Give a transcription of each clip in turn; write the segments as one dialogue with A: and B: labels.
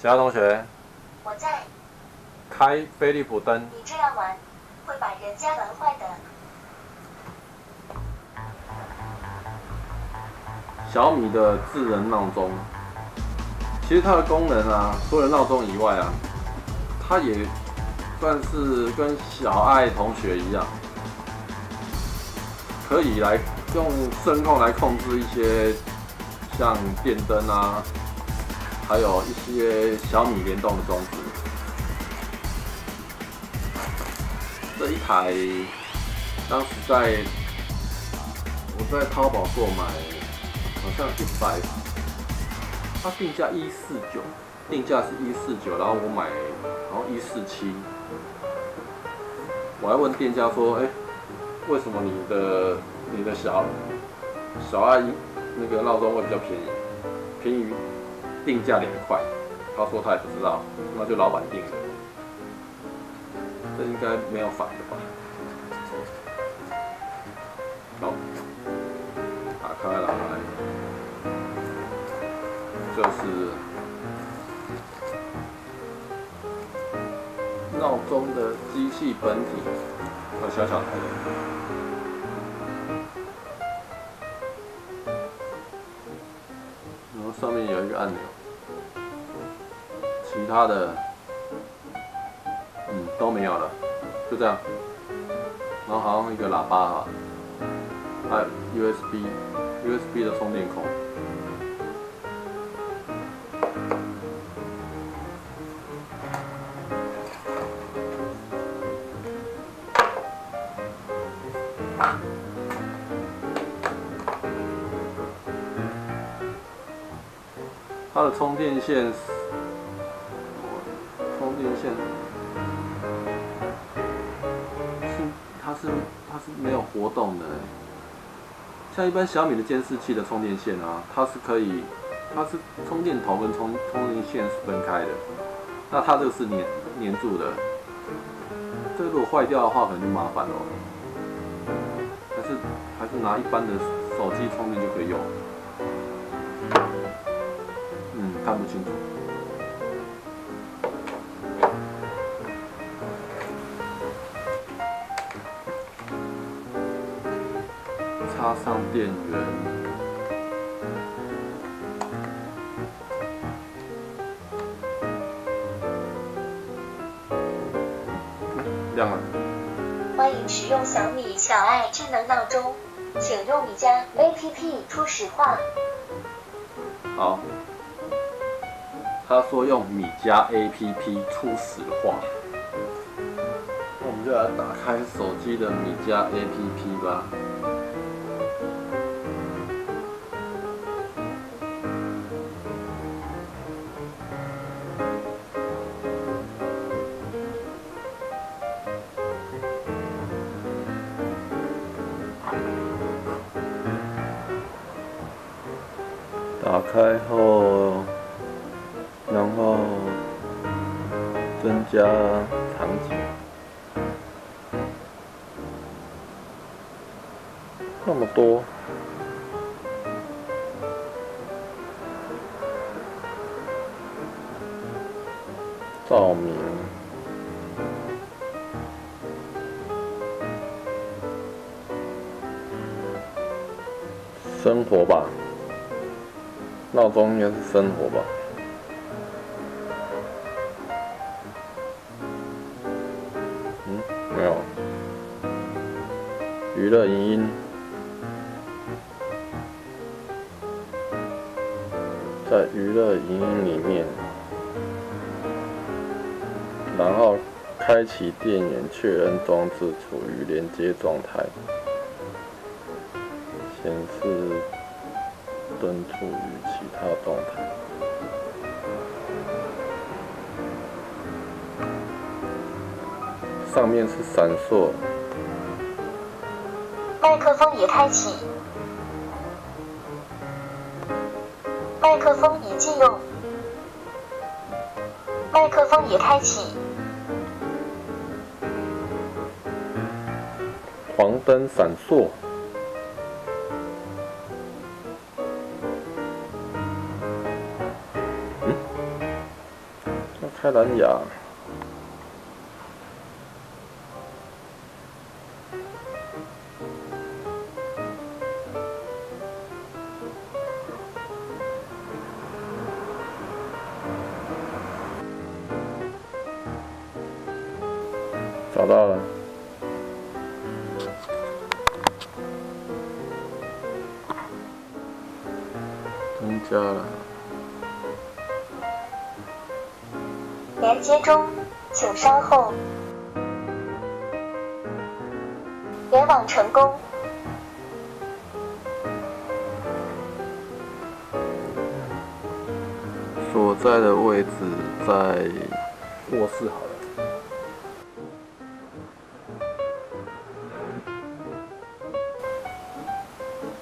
A: 其他同学，
B: 我在。
A: 开飞利浦灯。
B: 你这样玩，会把人家玩坏的。
A: 小米的智能闹钟，其实它的功能啊，除了闹钟以外啊，它也算是跟小爱同学一样，可以来用声控来控制一些像电灯啊，还有一些小米联动的装置。这一台当时我在淘宝购买，好像100，它定价149，定价是149，然后我买好像147，我还问店家说，为什么你的小爱那个闹钟会比较便宜，便宜定价2块？他说他也不知道，那就老板定的。这应该没有反的吧？好，打开来，就是闹钟的机器本体，小小台的。然后上面有一个按钮，其他的都没有了，就这样。然后好像一个喇叭哈，还有 USB 的充电孔。它的充电线它是没有活动的，像一般小米的监视器的充电线啊，它是充电头跟充电线是分开的，那它这个是粘住的，这个如果坏掉的话可能就麻烦了，还是拿一般的手机充电就可以用，看不清楚。插上电源，亮了。
B: 欢迎使用小米小爱智能闹钟，请用米家 APP 初始化。
A: 好，他说用米家 APP 初始化，那我们就来打开手机的米家 APP 吧。打开后，然后增加场景，那么多，照明，生活吧。闹钟应该是生活吧。没有。娱乐影音，在娱乐影音里面，然后开启电源，确认装置处于连接状态，显示灯处于其他状态。上面是闪烁。
B: 麦克风已开启。麦克风已禁用。麦克风已开启。
A: 黄灯闪烁。开蓝牙。找到了，增加了。
B: 连接中，请稍后。联网成功。
A: 所在的位置在卧室好了。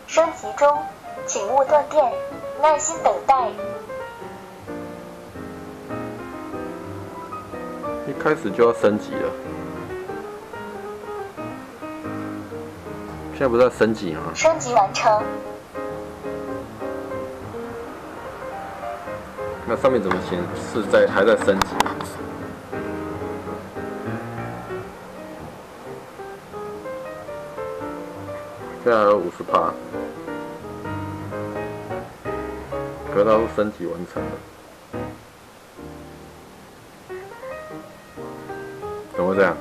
B: 升级中，请勿断电，耐心等待。
A: 一开始就要升级了，现在不是在升级吗？
B: 升级完成。
A: 那上面怎么显示还在升级？现在还有50%，可是它都升级完成了，怎么会这样？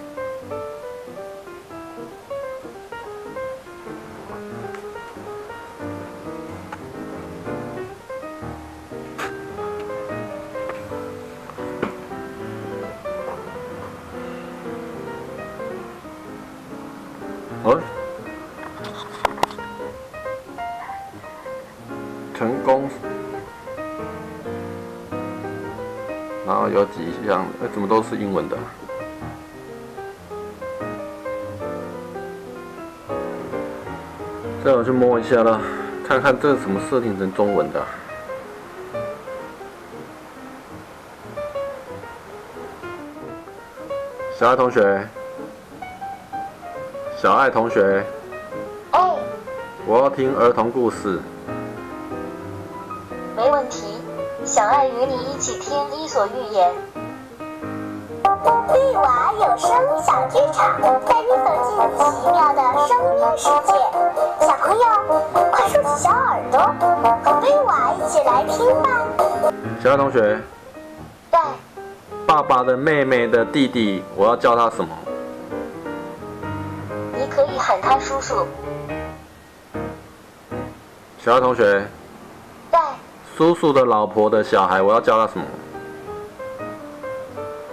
A: 哦，成功，然后有几项，怎么都是英文的？再我去摸一下啦，看看这个怎么设定成中文的啊。小爱同学。小爱同学，
B: 哎，
A: 我要听儿童故事。
B: 没问题，小爱与你一起听《伊索寓言》。
C: 碧娃有声小剧场，带你走进奇妙的声音世界。小朋友，快竖起小耳朵，和碧娃一起来听吧。
A: 小爱同学，
B: 对，
A: 爸爸的妹妹的弟弟，我要叫他什么？
B: 你可以喊他叔叔。
A: 小爱同学，
B: 对，
A: 叔叔的老婆的小孩，我要叫他什么？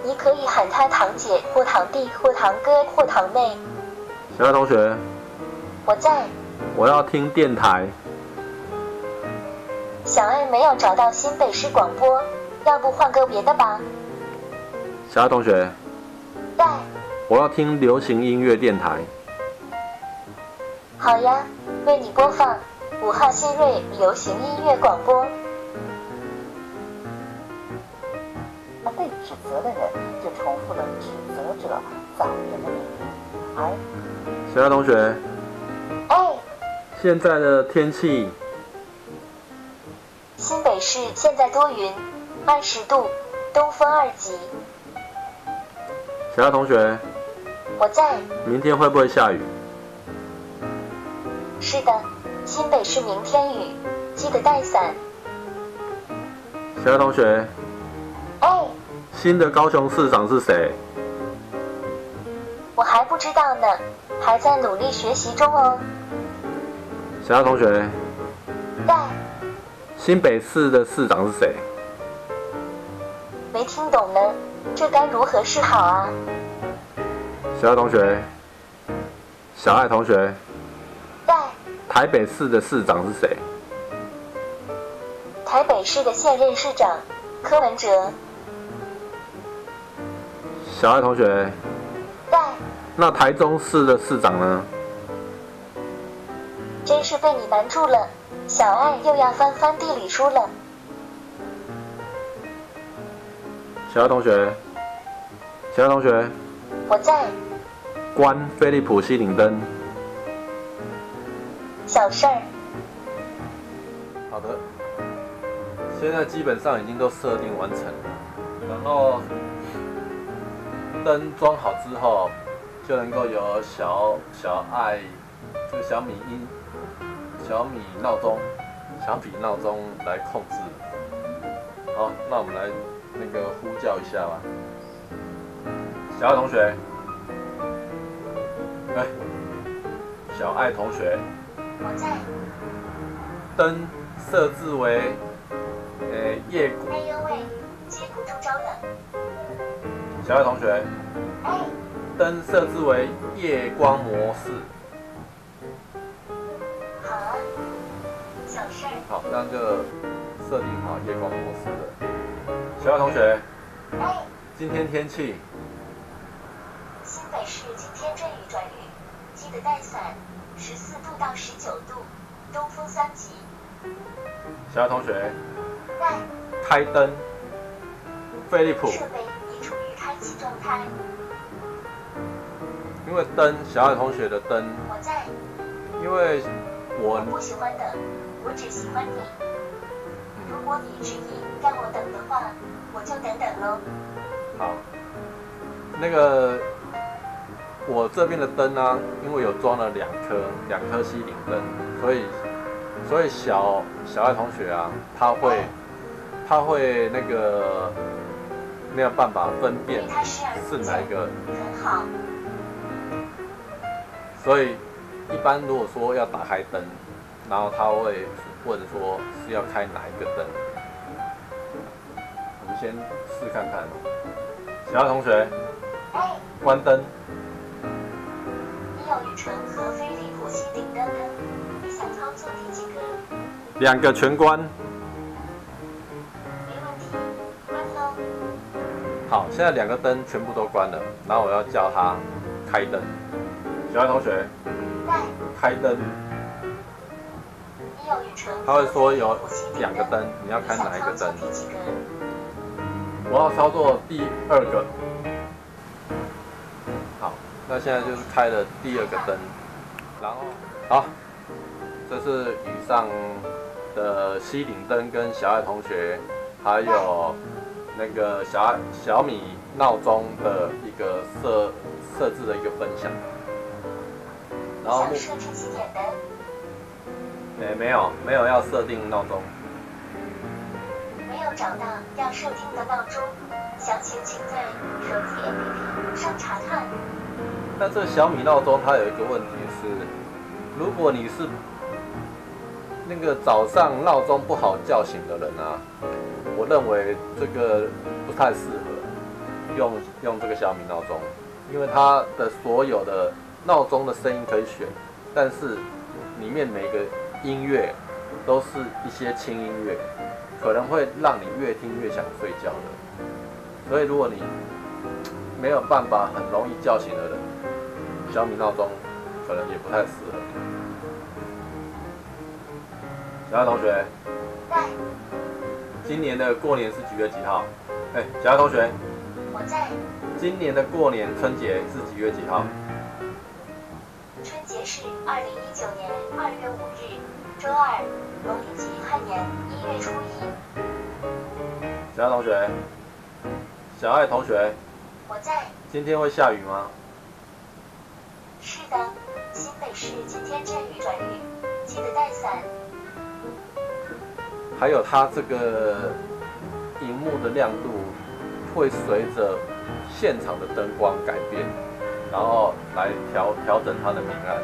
B: 你可以喊他堂姐或堂弟或堂哥或堂妹。
A: 小爱同学，
B: 我在。
A: 我要听电台。
B: 小爱没有找到新北市广播，要不换个别的吧？
A: 小爱同学，
B: 对，
A: 我要听流行音乐电台。
B: 好呀，为你播放5号新锐流行音乐广播。
D: 被指责的人就重复了指责者早年的命运，而
A: 小爱同学，
B: 哎，
A: 现在的天气，
B: 新北市现在多云，20度，东风2级。
A: 小爱同学，
B: 我在。
A: 明天会不会下雨？
B: 是的，新北市明天雨，记得带伞。
A: 小爱同学，
B: 哎，
A: 新的高雄市长是谁？
B: 我还不知道呢，还在努力学习中哦。
A: 小爱同学，
B: 对，
A: 新北市的市长是谁？
B: 没听懂呢，这该如何是好啊？
A: 小爱同学，小爱同学，
B: 对，
A: 台北市的市长是谁？
B: 台北市的现任市长柯文哲。
A: 小爱同学，
B: 对，
A: 那台中市的市长呢？
B: 真是被你难住了，小爱又要翻翻地理书了。
A: 小爱同学，小爱同学，
B: 我在。
A: 关菲利普西林灯。
B: 小事儿。
A: 好的，现在基本上已经都设定完成了，然后灯装好之后，就能够由小爱这个小米闹钟来控制。好，那我们来那个呼叫一下吧。小爱同学，哎，小爱同学，
B: 我在。
A: 灯设置为夜光。
B: 哎呦喂，接不住招了。
A: 小爱同学，
B: 哎，
A: 灯设置为夜光模式。
B: 好啊，小事儿。
A: 好，这样就设定好夜光模式了。小爱同学，
B: 哎，
A: 今天天气？
B: 新北市今天阵雨转雨，记得带伞，14度到19度，东风3级。
A: 小爱同学，
B: 在。
A: 开灯。飞利浦。
B: 设备已处于开启状态。
A: 因为灯，小爱同学的灯，
B: 我在。
A: 因为
B: 我不喜欢等，我只喜欢你。如果你执意让我等的话，我就等等咯。
A: 好，那个我这边的灯呢，因为有装了两颗吸顶灯，所以小爱同学啊，他会那个没有办法分辨是哪一个。
B: 很好。
A: 所以一般如果说要打开灯，然后他会问说是要开哪一个灯，我们先试看看。小爱同学，
B: 哎，
A: 关灯。
B: 你有雨唇和飞利浦吸顶灯呢，你想操作第几个
A: ？2个全关。
B: 没问题，关喽。
A: 好，现在2个灯全部都关了，然后我要叫他开灯。小爱同学，开灯。
B: 你有雨唇。
A: 他会说有2个灯，你要开哪一个灯？我要操作第2个。好，那现在就是开了第2个灯，然后好，这是以上的吸顶灯跟小爱同学，还有那个小米闹钟的一个设置的一个分享。然后
B: 想设置几点灯？
A: 没有要设定闹钟。
B: 没有找到要设定的闹钟，详情请在手机 APP 上查看。
A: 但这小米闹钟它有一个问题是，如果你是那个早上闹钟不好叫醒的人啊，我认为这个不太适合用这个小米闹钟，因为它的所有的闹钟的声音可以选，但是里面每个音乐都是一些轻音乐，可能会让你越听越想睡觉的。所以如果你没有办法很容易叫醒的人，小米闹钟可能也不太适合。小爱同学，
B: 在。
A: 今年的过年是几月几号？小爱同学，
B: 我在。
A: 今年的过年春节是几月几号？
B: 春节是2019年2月5日，周二，农历己亥年1月初1。
A: 小爱同学，小爱同学，
B: 我在。
A: 今天会下雨吗？
B: 是的，新北市今天阵雨转雨，记得带伞。
A: 还有它这个荧幕的亮度会随着现场的灯光改变，然后来调整它的明暗。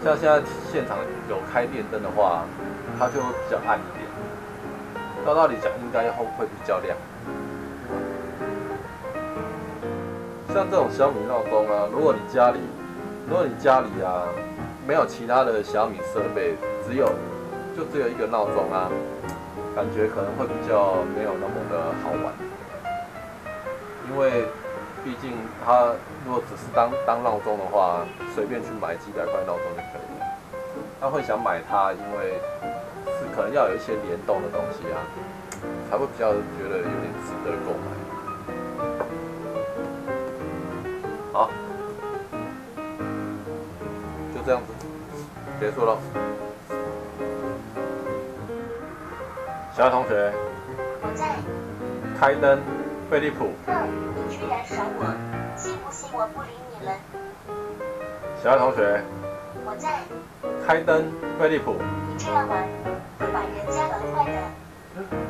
A: 像现在现场有开电灯的话，它就会比较暗一点。照道理讲，应该会比较亮。像这种小米闹钟啊，如果你家里啊没有其他的小米设备，只有一个闹钟啊，感觉可能会比较没有那么的好玩。因为毕竟它如果只是当闹钟的话，随便去买几百块闹钟就可以了。他会想买它，因为是可能要有一些联动的东西啊，才会比较觉得有点值得购买。好，就这样子结束了。小爱同学，
B: 我在。
A: 开灯，飞利浦。
B: 哼，你居然甩我，信不信我不理你了？
A: 小爱同学，
B: 我在。
A: 开灯，飞利浦。
B: 你这样玩，会把人家玩坏的。